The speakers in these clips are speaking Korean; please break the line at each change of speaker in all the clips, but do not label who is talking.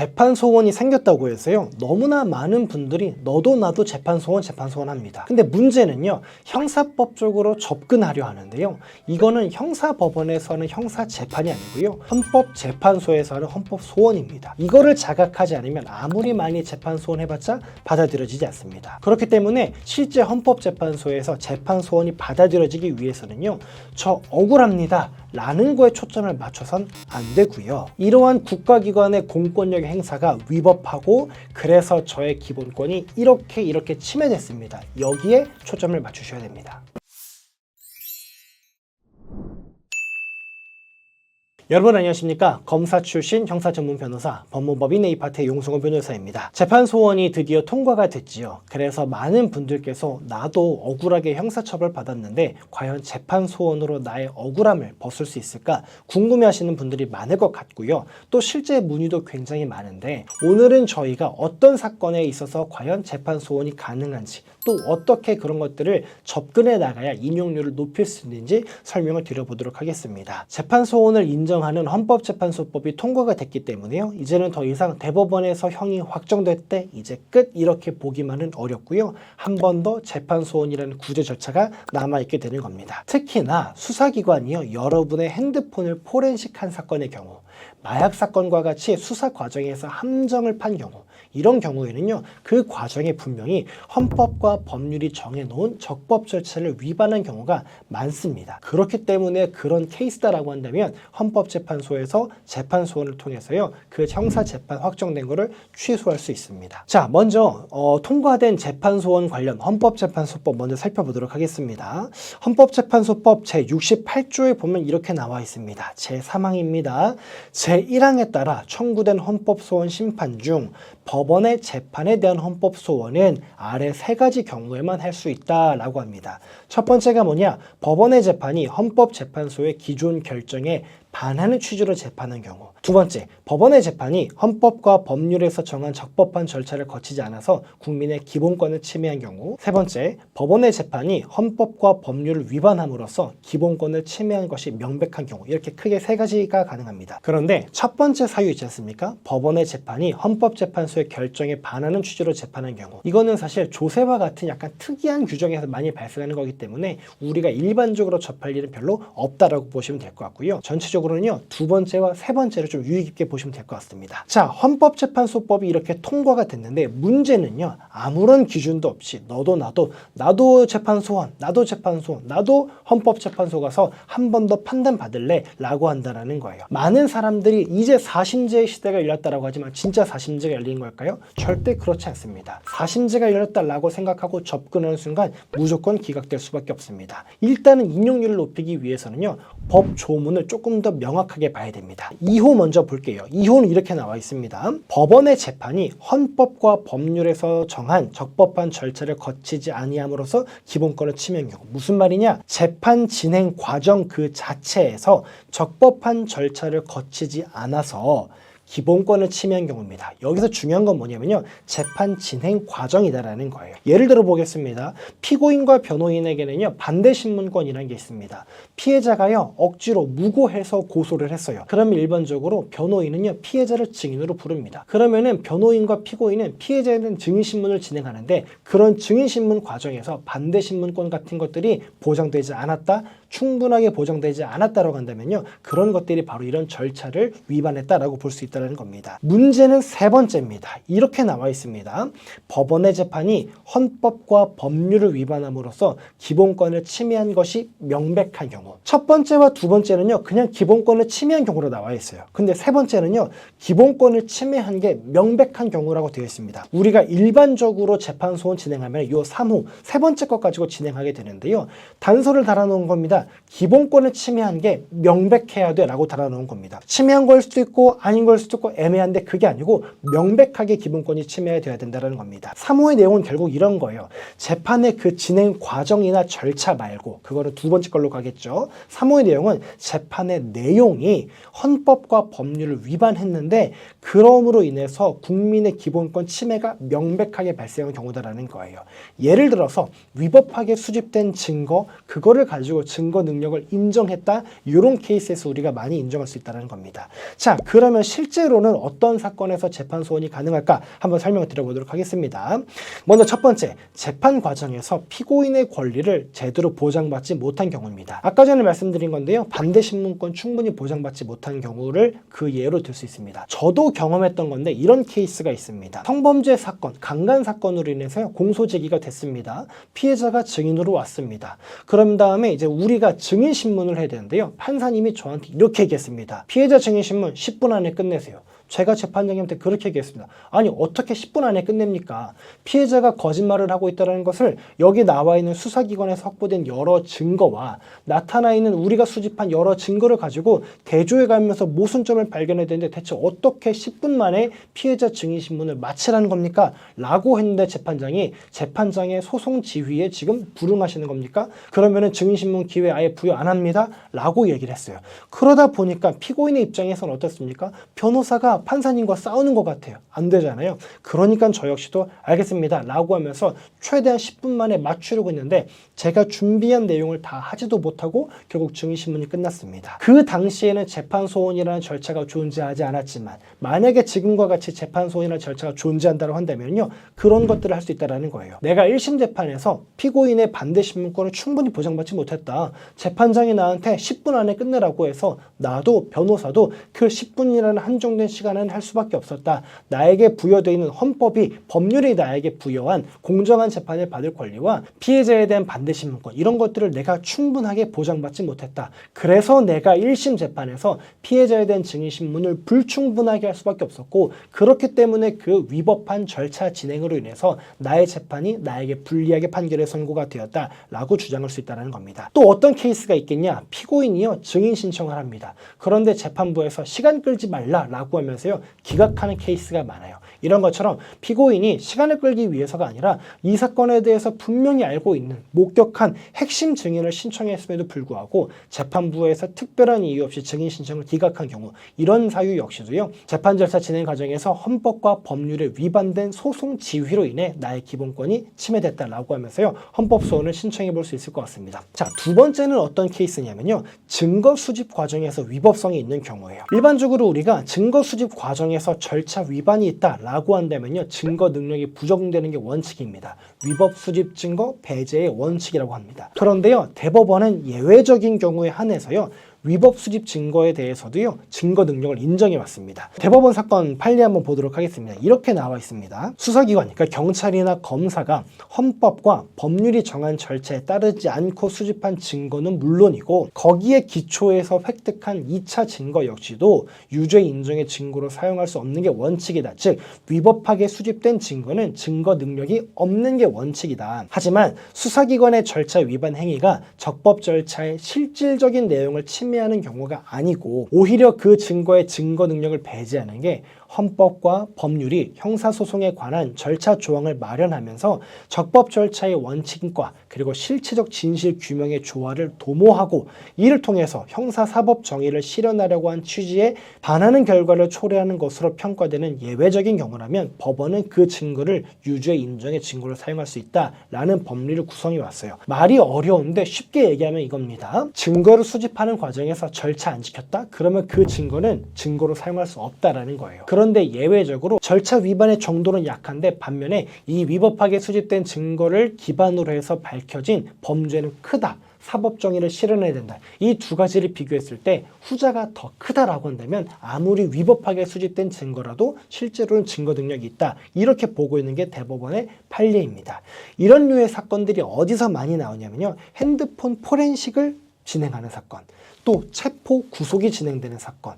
재판 소원이 생겼다고 해서요, 너무나 많은 분들이 너도 나도 재판 소원 합니다. 근데 문제는요, 형사법적으로 접근하려 하는데요, 이거는 형사법원에서 하는 형사 재판이 아니고요, 헌법재판소에서 하는 헌법 소원입니다. 이거를 자각하지 않으면 아무리 많이 재판 소원 해봤자 받아들여지지 않습니다. 그렇기 때문에 실제 헌법재판소에서 재판 소원이 받아들여지기 위해서는요, 저 억울합니다 라는 거에 초점을 맞춰선 안 되고요, 이러한 국가기관의 공권력의 행사가 위법하고 그래서 저의 기본권이 이렇게 침해됐습니다, 여기에 초점을 맞추셔야 됩니다. 여러분 안녕하십니까? 검사 출신 형사 전문 변호사 법무법인 A파트의 용성호 변호사입니다. 재판 소원이 드디어 통과가 됐지요. 그래서 많은 분들께서 나도 억울하게 형사처벌 받았는데 과연 재판 소원으로 나의 억울함을 벗을 수 있을까 궁금해 하시는 분들이 많을 것 같고요. 또 실제 문의도 굉장히 많은데 오늘은 저희가 어떤 사건에 있어서 과연 재판 소원이 가능한지, 또 어떻게 그런 것들을 접근해 나가야 인용률을 높일 수 있는지 설명을 드려보도록 하겠습니다. 재판 소원을 인정하는 헌법재판소법이 통과가 됐기 때문에요, 이제는 더 이상 대법원에서 형이 확정됐대 이제 끝 이렇게 보기만은 어렵고요, 한 번 더 재판 소원이라는 구제 절차가 남아있게 되는 겁니다. 특히나 수사기관이요, 여러분의 핸드폰을 포렌식한 사건의 경우, 마약 사건과 같이 수사 과정에서 함정을 판 경우, 이런 경우에는요, 그 과정에 분명히 헌법과 법률이 정해놓은 적법 절차를 위반한 경우가 많습니다. 그렇기 때문에 그런 케이스다라고 한다면 헌법재판소에서 재판 소원을 통해서요, 그 형사재판 확정된 거를 취소할 수 있습니다. 자, 먼저 통과된 재판 소원 관련 헌법재판소법 먼저 살펴보도록 하겠습니다. 헌법재판소법 제68조에 보면 이렇게 나와 있습니다. 제3항입니다. 제1항에 따라 청구된 헌법소원 심판 중 법원의 재판에 대한 헌법소원은 아래 세 가지 경우에만 할 수 있다라고 합니다. 첫 번째가 뭐냐? 법원의 재판이 헌법재판소의 기존 결정에 반하는 취지로 재판한 경우. 두 번째, 법원의 재판이 헌법과 법률에서 정한 적법한 절차를 거치지 않아서 국민의 기본권을 침해한 경우. 세 번째, 법원의 재판이 헌법과 법률을 위반함으로써 기본권을 침해한 것이 명백한 경우. 이렇게 크게 세 가지가 가능합니다. 그런데 첫 번째 사유 있지 않습니까? 법원의 재판이 헌법재판소의 결정에 반하는 취지로 재판한 경우. 이거는 사실 조세와 같은 약간 특이한 규정에서 많이 발생하는 거기 때문에 우리가 일반적으로 접할 일은 별로 없다라고 보시면 될 것 같고요. 전체적으로는요, 두 번째와 세 번째를 좀 유의 깊게 보시면 될 것 같습니다. 자, 헌법재판소법이 이렇게 통과가 됐는데 문제는요, 아무런 기준도 없이 너도 나도 재판소원, 나도 헌법재판소 가서 한 번 더 판단받을래 라고 한다는 거예요. 많은 사람들이 이제 사심제의 시대가 열렸다라고 하지만 진짜 사심제가 열린 걸까요? 절대 그렇지 않습니다. 사심제가 열렸다라고 생각하고 접근하는 순간 무조건 기각될 수밖에 없습니다. 일단은 인용률을 높이기 위해서는요, 법 조문을 조금 더 명확하게 봐야 됩니다. 2호 먼저 볼게요. 2호는 이렇게 나와 있습니다. 법원의 재판이 헌법과 법률에서 정한 적법한 절차를 거치지 아니함으로써 기본권을 침해한 경우. 무슨 말이냐? 재판 진행 과정 그 자체에서 적법한 절차를 거치지 않아서 기본권을 침해한 경우입니다. 여기서 중요한 건 뭐냐면요, 재판 진행 과정이다라는 거예요. 예를 들어 보겠습니다. 피고인과 변호인에게는요, 반대 신문권이라는 게 있습니다. 피해자가요, 억지로 무고해서 고소를 했어요. 그러면 일반적으로 변호인은요, 피해자를 증인으로 부릅니다. 그러면은 변호인과 피고인은 피해자에 대한 증인 신문을 진행하는데 그런 증인 신문 과정에서 반대 신문권 같은 것들이 보장되지 않았다, 충분하게 보장되지 않았다라고 한다면요, 그런 것들이 바로 이런 절차를 위반했다라고 볼 수 있다는 겁니다. 문제는 세 번째입니다. 이렇게 나와 있습니다. 법원의 재판이 헌법과 법률을 위반함으로써 기본권을 침해한 것이 명백한 경우. 첫 번째와 두 번째는요, 그냥 기본권을 침해한 경우로 나와 있어요. 근데 세 번째는요, 기본권을 침해한 게 명백한 경우라고 되어 있습니다. 우리가 일반적으로 재판 소원 진행하면 이 3호, 세 번째 것 가지고 진행하게 되는데요, 단서를 달아놓은 겁니다. 기본권을 침해한 게 명백해야 돼 라고 달아놓은 겁니다. 침해한 걸 수도 있고 아닌 걸 수도 있고 애매한데 그게 아니고 명백하게 기본권이 침해돼야 된다는 겁니다. 3호의 내용은 결국 이런 거예요. 재판의 그 진행 과정이나 절차 말고, 그거는 두 번째 걸로 가겠죠. 3호의 내용은 재판의 내용이 헌법과 법률을 위반했는데 그럼으로 인해서 국민의 기본권 침해가 명백하게 발생한 경우다라는 거예요. 예를 들어서 위법하게 수집된 증거, 그거를 가지고 증거 능력을 인정했다, 이런 케이스에서 우리가 많이 인정할 수 있다는 겁니다. 자, 그러면 실제 실제로는 어떤 사건에서 재판 소원이 가능할까 한번 설명을 드려보도록 하겠습니다. 먼저 첫 번째, 재판 과정에서 피고인의 권리를 제대로 보장받지 못한 경우입니다. 아까 전에 말씀드린 건데요. 반대 신문권 충분히 보장받지 못한 경우를 그 예로 들 수 있습니다. 저도 경험했던 건데 이런 케이스가 있습니다. 성범죄 사건, 강간 사건으로 인해서 공소 제기가 됐습니다. 피해자가 증인으로 왔습니다. 그런 다음에 이제 우리가 증인 신문을 해야 되는데요. 판사님이 저한테 이렇게 얘기했습니다. 피해자 증인 신문 10분 안에 끝내세요. 제가 재판장님한테 그렇게 얘기했습니다. 아니 어떻게 10분 안에 끝냅니까? 피해자가 거짓말을 하고 있다는 것을 여기 나와 있는 수사기관에서 확보된 여러 증거와 나타나 있는 우리가 수집한 여러 증거를 가지고 대조해 가면서 모순점을 발견해야 되는데 대체 어떻게 10분 만에 피해자 증인신문을 마치라는 겁니까? 라고 했는데 재판장의 소송 지휘에 지금 불응하시는 겁니까? 그러면은 증인신문 기회 아예 부여 안 합니다. 라고 얘기를 했어요. 그러다 보니까 피고인의 입장에서는 어떻습니까? 변호사가 판사님과 싸우는 것 같아요. 안 되잖아요. 그러니까 저 역시도 알겠습니다 라고 하면서 최대한 10분 만에 맞추려고 했는데 제가 준비한 내용을 다 하지도 못하고 결국 증인신문이 끝났습니다. 그 당시에는 재판소원이라는 절차가 존재하지 않았지만 만약에 지금과 같이 재판소원이라는 절차가 존재한다고 한다면요. 그런 것들을 할 수 있다는 거예요. 내가 1심 재판에서 피고인의 반대 신문권을 충분히 보장받지 못했다. 재판장이 나한테 10분 안에 끝내라고 해서 나도 변호사도 그 10분이라는 한정된 시간은 할 수밖에 없었다. 나에게 부여되어 있는 헌법이 법률이 나에게 부여한 공정한 재판을 받을 권리와 피해자에 대한 반대 신문권 이런 것들을 내가 충분하게 보장받지 못했다. 그래서 내가 1심 재판에서 피해자에 대한 증인신문을 불충분하게 할 수밖에 없었고 그렇기 때문에 그 위법한 절차 진행으로 인해서 나의 재판이 나에게 불리하게 판결의 선고가 되었다라고 주장할 수 있다는 겁니다. 또 어떤 케이스가 있겠냐? 피고인이요 증인 신청을 합니다. 그런데 재판부에서 시간 끌지 말라라고 하면서요 기각하는 케이스가 많아요. 이런 것처럼 피고인이 시간을 끌기 위해서가 아니라 이 사건에 대해서 분명히 알고 있는 목격한 핵심 증인을 신청했음에도 불구하고 재판부에서 특별한 이유 없이 증인 신청을 기각한 경우 이런 사유 역시도요 재판 절차 진행 과정에서 헌법과 법률에 위반된 소송 지휘로 인해 나의 기본권이 침해됐다라고 하면서요 헌법 소원을 신청해 볼 수 있을 것 같습니다. 자, 두 번째는 어떤 케이스냐면요 증거 수집 과정에서 위법성이 있는 경우예요. 일반적으로 우리가 증거 수집 과정에서 절차 위반이 있다라고 한다면요 증거 능력이 부정되는 게 원칙입니다. 위법 수집 증거 배제의 원칙이라고 합니다. 그런데요 대법원은 예외적인 경우에 한해서요 위법 수집 증거에 대해서도요 증거 능력을 인정해 왔습니다. 대법원 사건 판례 한번 보도록 하겠습니다. 이렇게 나와 있습니다. 수사기관, 그러니까 경찰이나 검사가 헌법과 법률이 정한 절차에 따르지 않고 수집한 증거는 물론이고 거기에 기초해서 획득한 2차 증거 역시도 유죄 인정의 증거로 사용할 수 없는 게 원칙이다. 즉 위법하게 수집된 증거는 증거 능력이 없는 게 원칙이다. 하지만 수사기관의 절차 위반 행위가 적법 절차의 실질적인 내용을 침해하는 경우가 아니고 오히려 그 증거의 증거 능력을 배제하는 게 헌법과 법률이 형사소송에 관한 절차 조항을 마련하면서 적법 절차의 원칙과 그리고 실체적 진실 규명의 조화를 도모하고 이를 통해서 형사사법 정의를 실현하려고 한 취지에 반하는 결과를 초래하는 것으로 평가되는 예외적인 경우라면 법원은 그 증거를 유죄 인정의 증거로 사용할 수 있다라는 법리를 구성해 왔어요. 말이 어려운데 쉽게 얘기하면 이겁니다. 증거를 수집하는 과정에서 절차 안 지켰다? 그러면 그 증거는 증거로 사용할 수 없다라는 거예요. 그런데 예외적으로 절차 위반의 정도는 약한데 반면에 이 위법하게 수집된 증거를 기반으로 해서 밝혀진 범죄는 크다. 사법정의를 실현해야 된다. 이 두 가지를 비교했을 때 후자가 더 크다라고 한다면 아무리 위법하게 수집된 증거라도 실제로는 증거 능력이 있다. 이렇게 보고 있는 게 대법원의 판례입니다. 이런 류의 사건들이 어디서 많이 나오냐면요. 핸드폰 포렌식을 진행하는 사건, 또 체포 구속이 진행되는 사건,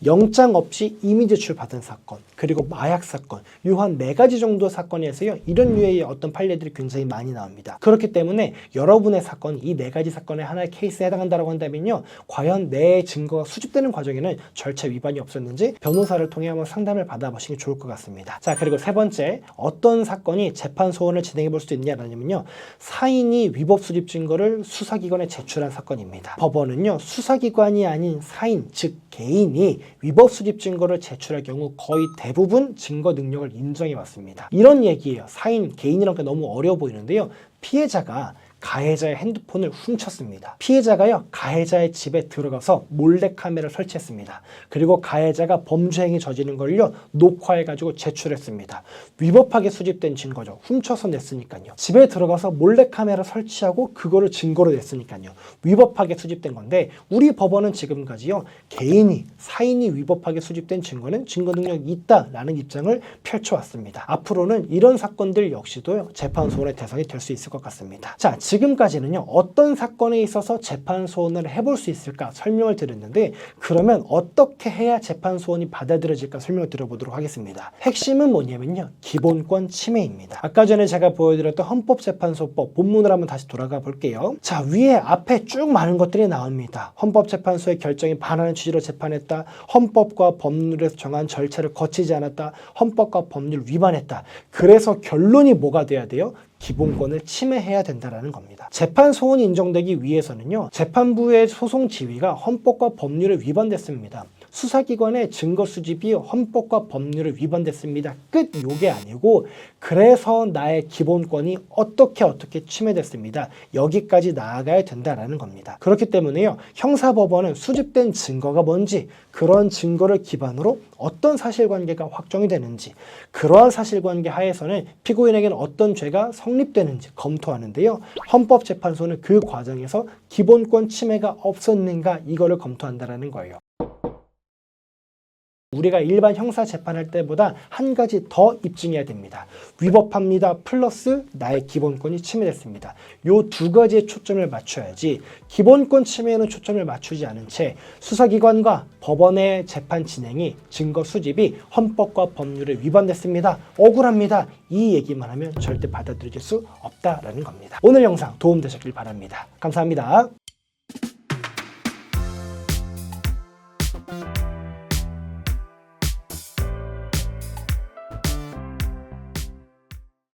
영장 없이 이미 제출받은 사건, 그리고 마약 사건, 요 한 4가지 정도 사건에서요 이런 류의 어떤 판례들이 굉장히 많이 나옵니다. 그렇기 때문에 여러분의 사건이 이 4가지 사건의 하나의 케이스에 해당한다고 한다면요 과연 내 증거가 수집되는 과정에는 절차 위반이 없었는지 변호사를 통해 한번 상담을 받아보시는 게 좋을 것 같습니다. 자, 그리고 세 번째, 어떤 사건이 재판 소원을 진행해 볼 수도 있냐면요 사인이 위법 수집 증거를 수사기관에 제출한 사건입니다. 법원은요 수사기관이 아닌 사인, 즉 개인이 위법 수집 증거를 제출할 경우 거의 대부분 증거 능력을 인정해 왔습니다. 이런 얘기예요. 사인, 개인이란 게 너무 어려워 보이는데요. 피해자가 가해자의 핸드폰을 훔쳤습니다. 피해자가요, 가해자의 집에 들어가서 몰래카메라를 설치했습니다. 그리고 가해자가 범죄 행위 저지른 걸요 녹화해가지고 제출했습니다. 위법하게 수집된 증거죠. 훔쳐서 냈으니까요. 집에 들어가서 몰래카메라 설치하고 그거를 증거로 냈으니까요. 위법하게 수집된 건데 우리 법원은 지금까지요 개인이 사인이 위법하게 수집된 증거는 증거 능력이 있다라는 입장을 펼쳐왔습니다. 앞으로는 이런 사건들 역시도 재판소원의 대상이 될 수 있을 것 같습니다. 자, 지금까지는요 어떤 사건에 있어서 재판소원을 해볼 수 있을까 설명을 드렸는데 그러면 어떻게 해야 재판소원이 받아들여질까 설명을 드려보도록 하겠습니다. 핵심은 뭐냐면요 기본권 침해입니다. 아까 전에 제가 보여드렸던 헌법재판소법 본문을 한번 다시 돌아가 볼게요. 자, 위에 앞에 쭉 많은 것들이 나옵니다. 헌법재판소의 결정에 반하는 취지로 재판했다. 헌법과 법률에서 정한 절차를 거치지 않았다. 헌법과 법률 위반했다. 그래서 결론이 뭐가 돼야 돼요? 기본권을 침해해야 된다는 겁니다. 재판소원이 인정되기 위해서는요 재판부의 소송 지위가 헌법과 법률에 위반됐습니다. 수사기관의 증거 수집이 헌법과 법률을 위반됐습니다. 끝. 요게 아니고 그래서 나의 기본권이 어떻게 침해됐습니다. 여기까지 나아가야 된다라는 겁니다. 그렇기 때문에요 형사법원은 수집된 증거가 뭔지 그런 증거를 기반으로 어떤 사실관계가 확정이 되는지 그러한 사실관계 하에서는 피고인에게는 어떤 죄가 성립되는지 검토하는데요. 헌법재판소는 그 과정에서 기본권 침해가 없었는가 이거를 검토한다는 거예요. 우리가 일반 형사 재판할 때보다 한 가지 더 입증해야 됩니다. 위법합니다. 플러스 나의 기본권이 침해됐습니다. 요 두 가지에 초점을 맞춰야지 기본권 침해에는 초점을 맞추지 않은 채 수사기관과 법원의 재판 진행이 증거 수집이 헌법과 법률에 위반됐습니다. 억울합니다. 이 얘기만 하면 절대 받아들일 수 없다라는 겁니다. 오늘 영상 도움되셨길 바랍니다. 감사합니다.